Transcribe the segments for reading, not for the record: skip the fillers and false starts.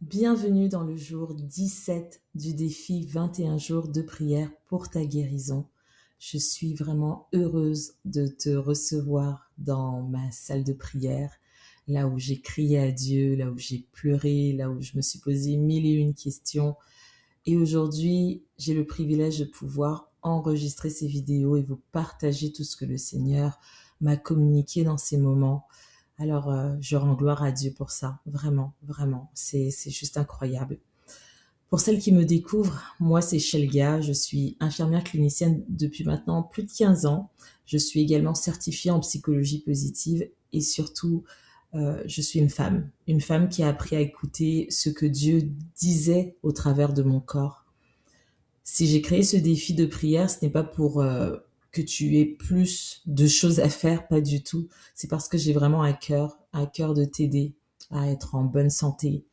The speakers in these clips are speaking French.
Bienvenue dans le jour 17 du défi 21 jours de prière pour ta guérison. Je suis vraiment heureuse de te recevoir dans ma salle de prière, là où j'ai crié à Dieu, là où j'ai pleuré, là où je me suis posé mille et une questions. Et aujourd'hui, j'ai le privilège de pouvoir enregistrer ces vidéos et vous partager tout ce que le Seigneur m'a communiqué dans ces moments. Alors, je rends gloire à Dieu pour ça, vraiment, vraiment, c'est juste incroyable. Pour celles qui me découvrent, moi c'est Shelga, je suis infirmière clinicienne depuis maintenant plus de 15 ans. Je suis également certifiée en psychologie positive et surtout, je suis une femme qui a appris à écouter ce que Dieu disait au travers de mon corps. Si j'ai créé ce défi de prière, ce n'est pas pour que tu aies plus de choses à faire, pas du tout. C'est parce que j'ai vraiment à cœur de t'aider à être en bonne santé,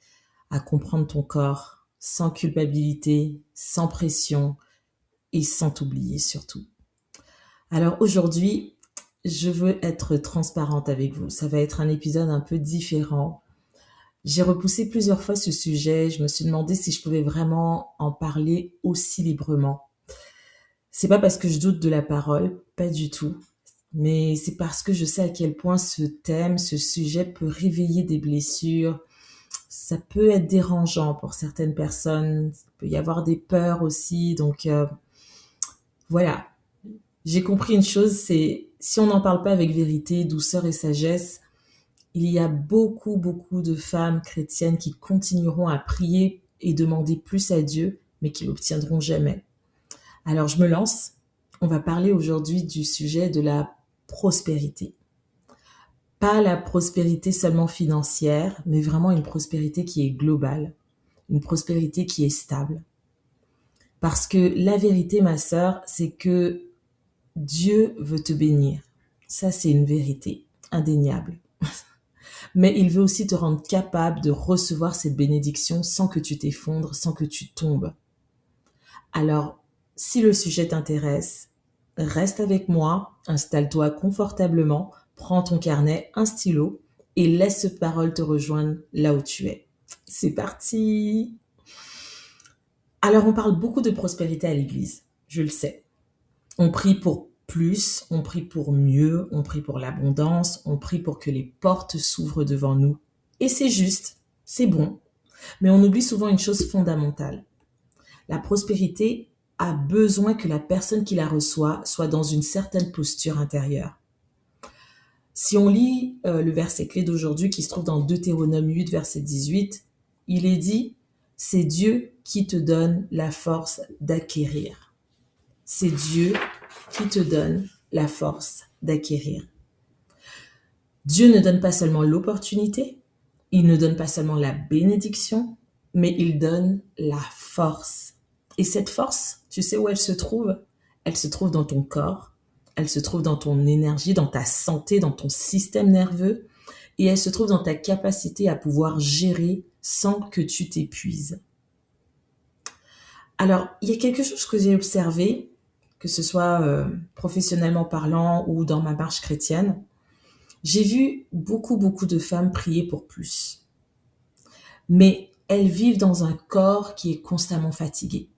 à comprendre ton corps, sans culpabilité, sans pression et sans t'oublier surtout. Alors aujourd'hui, je veux être transparente avec vous. Ça va être un épisode un peu différent. J'ai repoussé plusieurs fois ce sujet. Je me suis demandé si je pouvais vraiment en parler aussi librement. C'est pas parce que je doute de la parole, pas du tout. Mais c'est parce que je sais à quel point ce thème, ce sujet peut réveiller des blessures. Ça peut être dérangeant pour certaines personnes. Il peut y avoir des peurs aussi. Donc voilà. J'ai compris une chose, c'est si on n'en parle pas avec vérité, douceur et sagesse, il y a beaucoup, beaucoup de femmes chrétiennes qui continueront à prier et demander plus à Dieu, mais qui l'obtiendront jamais. Alors je me lance. On va parler aujourd'hui du sujet de la prospérité. Pas la prospérité seulement financière, mais vraiment une prospérité qui est globale, une prospérité qui est stable. Parce que la vérité, ma sœur, c'est que Dieu veut te bénir. Ça, c'est une vérité indéniable. Mais il veut aussi te rendre capable de recevoir cette bénédiction sans que tu t'effondres, sans que tu tombes. Alors, si le sujet t'intéresse, reste avec moi, installe-toi confortablement, prends ton carnet, un stylo et laisse cette parole te rejoindre là où tu es. C'est parti! Alors, on parle beaucoup de prospérité à l'église, je le sais. On prie pour plus, on prie pour mieux, on prie pour l'abondance, on prie pour que les portes s'ouvrent devant nous. Et c'est juste, c'est bon. Mais on oublie souvent une chose fondamentale. La prospérité a besoin que la personne qui la reçoit soit dans une certaine posture intérieure. Si on lit le verset clé d'aujourd'hui qui se trouve dans Deutéronome 8, verset 18, il est dit « C'est Dieu qui te donne la force d'acquérir. » C'est Dieu qui te donne la force d'acquérir. Dieu ne donne pas seulement l'opportunité, il ne donne pas seulement la bénédiction, mais il donne la force. Et cette force, tu sais où elle se trouve? Elle se trouve dans ton corps, elle se trouve dans ton énergie, dans ta santé, dans ton système nerveux, et elle se trouve dans ta capacité à pouvoir gérer sans que tu t'épuises. Alors, il y a quelque chose que j'ai observé, que ce soit professionnellement parlant ou dans ma marche chrétienne. J'ai vu beaucoup, beaucoup de femmes prier pour plus. Mais elles vivent dans un corps qui est constamment fatigué.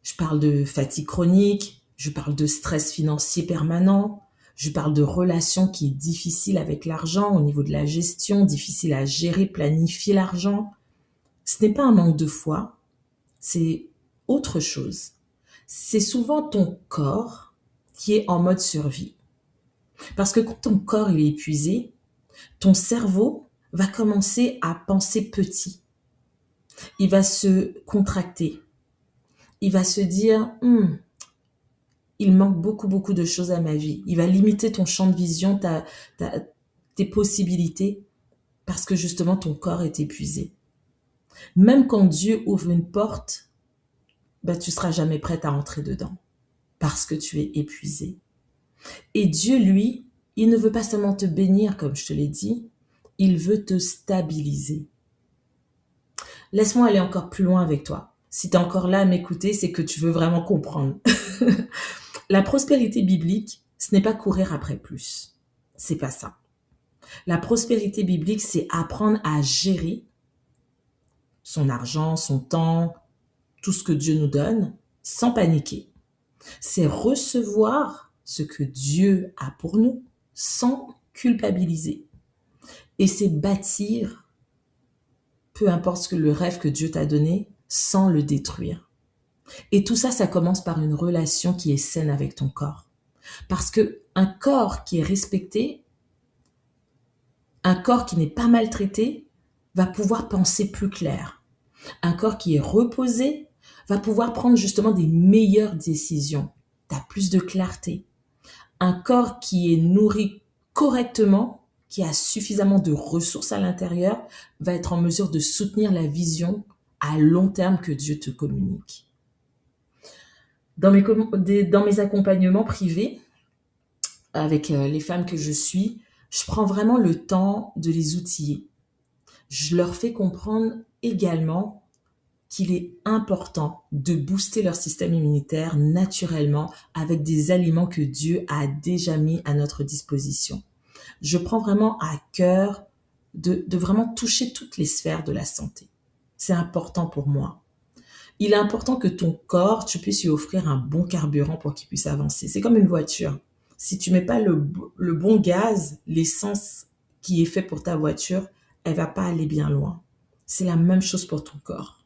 Je parle de fatigue chronique, je parle de stress financier permanent, je parle de relations qui est difficile avec l'argent au niveau de la gestion, difficile à gérer, planifier l'argent. Ce n'est pas un manque de foi, c'est autre chose. C'est souvent ton corps qui est en mode survie. Parce que quand ton corps il est épuisé, ton cerveau va commencer à penser petit. Il va se contracter. Il va se dire il manque beaucoup, beaucoup de choses à ma vie. Il va limiter ton champ de vision, tes possibilités, parce que justement ton corps est épuisé. Même quand Dieu ouvre une porte, tu seras jamais prête à entrer dedans, parce que tu es épuisé. Et Dieu, lui, il ne veut pas seulement te bénir, comme je te l'ai dit, il veut te stabiliser. Laisse-moi aller encore plus loin avec toi. Si tu es encore là à m'écouter, c'est que tu veux vraiment comprendre. La prospérité biblique, ce n'est pas courir après plus. C'est pas ça. La prospérité biblique, c'est apprendre à gérer son argent, son temps, tout ce que Dieu nous donne, sans paniquer. C'est recevoir ce que Dieu a pour nous, sans culpabiliser. Et c'est bâtir, peu importe ce que le rêve que Dieu t'a donné, sans le détruire. Et tout ça, ça commence par une relation qui est saine avec ton corps. Parce que un corps qui est respecté, un corps qui n'est pas maltraité, va pouvoir penser plus clair. Un corps qui est reposé va pouvoir prendre justement des meilleures décisions. Tu as plus de clarté. Un corps qui est nourri correctement, qui a suffisamment de ressources à l'intérieur, va être en mesure de soutenir la vision à long terme que Dieu te communique. Dans mes accompagnements privés, avec les femmes que je suis, je prends vraiment le temps de les outiller. Je leur fais comprendre également qu'il est important de booster leur système immunitaire naturellement avec des aliments que Dieu a déjà mis à notre disposition. Je prends vraiment à cœur de vraiment toucher toutes les sphères de la santé. C'est important pour moi. Il est important que ton corps, tu puisses lui offrir un bon carburant pour qu'il puisse avancer. C'est comme une voiture. Si tu mets pas le bon gaz, l'essence qui est fait pour ta voiture, elle va pas aller bien loin. C'est la même chose pour ton corps.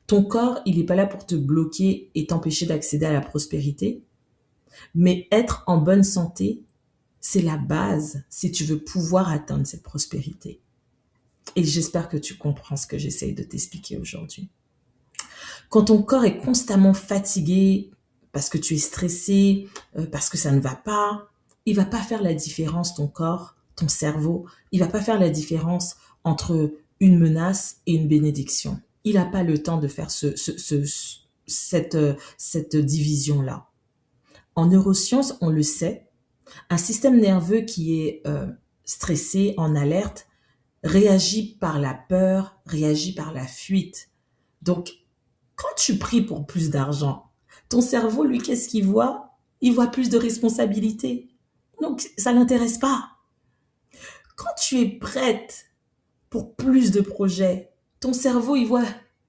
Ton corps, il n'est pas là pour te bloquer et t'empêcher d'accéder à la prospérité, mais être en bonne santé, c'est la base si tu veux pouvoir atteindre cette prospérité. Et j'espère que tu comprends ce que j'essaye de t'expliquer aujourd'hui. Quand ton corps est constamment fatigué, parce que tu es stressé, parce que ça ne va pas, il va pas faire la différence, ton corps, ton cerveau, il va pas faire la différence entre une menace et une bénédiction. Il n'a pas le temps de faire cette division-là. En neurosciences, on le sait, un système nerveux qui est stressé, en alerte, réagit par la peur, réagit par la fuite. Donc, quand tu pries pour plus d'argent, ton cerveau, lui, qu'est-ce qu'il voit? Il voit plus de responsabilités. Donc, ça l'intéresse pas. Quand tu es prête pour plus de projets, ton cerveau, il voit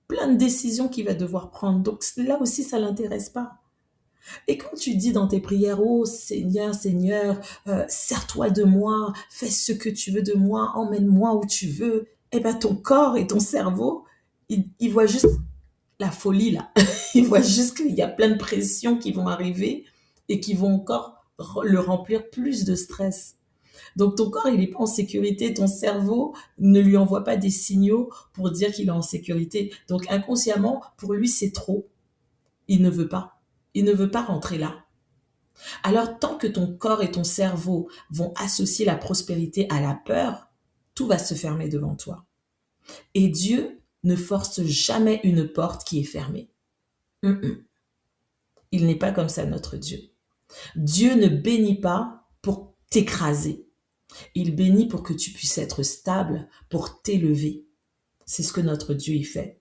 plein de décisions qu'il va devoir prendre. Donc, là aussi, ça l'intéresse pas. Et quand tu dis dans tes prières, oh Seigneur, Seigneur, sers-toi de moi, fais ce que tu veux de moi, emmène-moi où tu veux, eh ben ton corps et ton cerveau, ils voient juste la folie là. Ils voient juste qu'il y a plein de pressions qui vont arriver et qui vont encore le remplir plus de stress. Donc ton corps, il n'est pas en sécurité, ton cerveau ne lui envoie pas des signaux pour dire qu'il est en sécurité. Donc inconsciemment, pour lui, c'est trop. Il ne veut pas. Il ne veut pas rentrer là. Alors, tant que ton corps et ton cerveau vont associer la prospérité à la peur, tout va se fermer devant toi. Et Dieu ne force jamais une porte qui est fermée. Il n'est pas comme ça, notre Dieu. Dieu ne bénit pas pour t'écraser. Il bénit pour que tu puisses être stable, pour t'élever. C'est ce que notre Dieu y fait.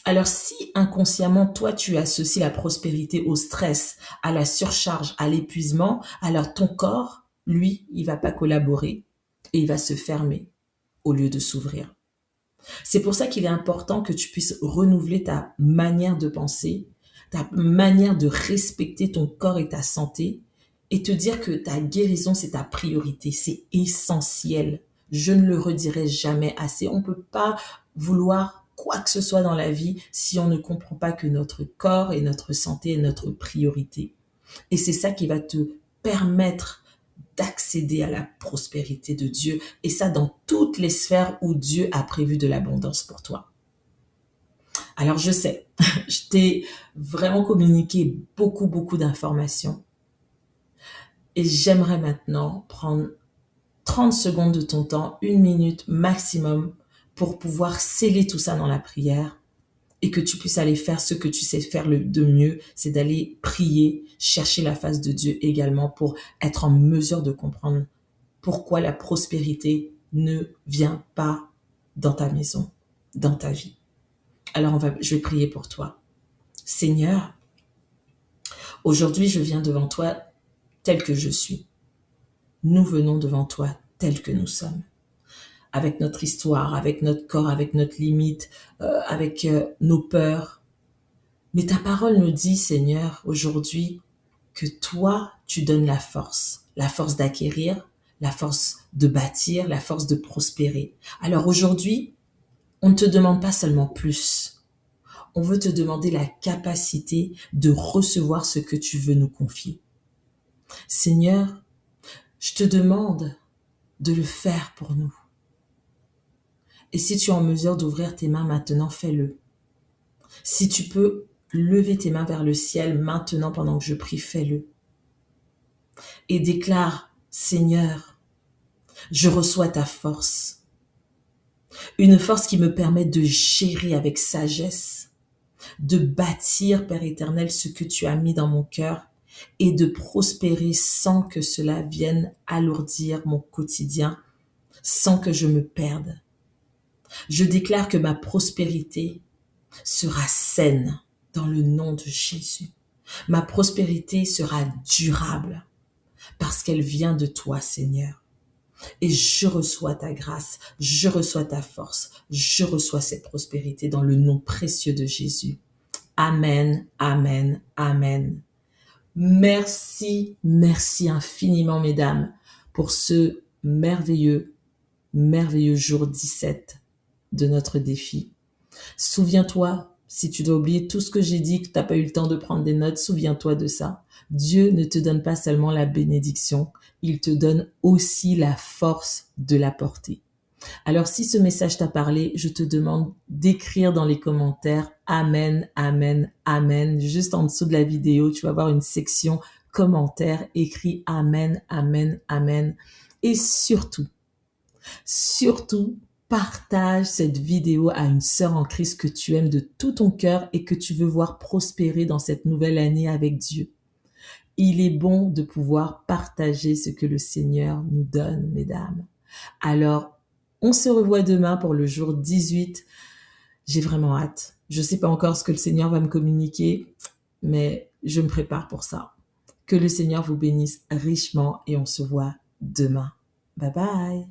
Alors si inconsciemment, toi, tu associes la prospérité au stress, à la surcharge, à l'épuisement, alors ton corps, lui, il va pas collaborer et il va se fermer au lieu de s'ouvrir. C'est pour ça qu'il est important que tu puisses renouveler ta manière de penser, ta manière de respecter ton corps et ta santé et te dire que ta guérison, c'est ta priorité, c'est essentiel. Je ne le redirai jamais assez. On ne peut pas vouloir quoi que ce soit dans la vie si on ne comprend pas que notre corps et notre santé est notre priorité. Et c'est ça qui va te permettre d'accéder à la prospérité de Dieu, et ça dans toutes les sphères où Dieu a prévu de l'abondance pour toi. Alors je sais, je t'ai vraiment communiqué beaucoup d'informations, et j'aimerais maintenant prendre 30 secondes de ton temps, 1 minute maximum, pour pouvoir sceller tout ça dans la prière et que tu puisses aller faire ce que tu sais faire de mieux, c'est d'aller prier, chercher la face de Dieu également pour être en mesure de comprendre pourquoi la prospérité ne vient pas dans ta maison, dans ta vie. Alors je vais prier pour toi. Seigneur, aujourd'hui je viens devant toi tel que je suis. Nous venons devant toi tels que nous sommes, avec notre histoire, avec notre corps, avec notre limite, avec nos peurs. Mais ta parole nous dit, Seigneur, aujourd'hui, que toi, tu donnes la force d'acquérir, la force de bâtir, la force de prospérer. Alors aujourd'hui, on ne te demande pas seulement plus, on veut te demander la capacité de recevoir ce que tu veux nous confier. Seigneur, je te demande de le faire pour nous. Et si tu es en mesure d'ouvrir tes mains maintenant, fais-le. Si tu peux lever tes mains vers le ciel maintenant pendant que je prie, fais-le. Et déclare, Seigneur, je reçois ta force. Une force qui me permet de gérer avec sagesse, de bâtir, Père éternel, ce que tu as mis dans mon cœur et de prospérer sans que cela vienne alourdir mon quotidien, sans que je me perde. Je déclare que ma prospérité sera saine dans le nom de Jésus. Ma prospérité sera durable parce qu'elle vient de toi, Seigneur. Et je reçois ta grâce, je reçois ta force, je reçois cette prospérité dans le nom précieux de Jésus. Amen, amen, amen. Merci, merci infiniment, mesdames, pour ce merveilleux, merveilleux jour 17 de notre défi. Souviens-toi, si tu dois oublier tout ce que j'ai dit, que tu n'as pas eu le temps de prendre des notes, souviens-toi de ça. Dieu ne te donne pas seulement la bénédiction, il te donne aussi la force de la porter. Alors, si ce message t'a parlé, je te demande d'écrire dans les commentaires « Amen, Amen, Amen ». Juste en dessous de la vidéo, tu vas voir une section commentaires, écrit « Amen, Amen, Amen ». Et surtout, partage cette vidéo à une sœur en Christ que tu aimes de tout ton cœur et que tu veux voir prospérer dans cette nouvelle année avec Dieu. Il est bon de pouvoir partager ce que le Seigneur nous donne, mesdames. Alors, on se revoit demain pour le jour 18. J'ai vraiment hâte. Je ne sais pas encore ce que le Seigneur va me communiquer, mais je me prépare pour ça. Que le Seigneur vous bénisse richement et on se voit demain. Bye bye.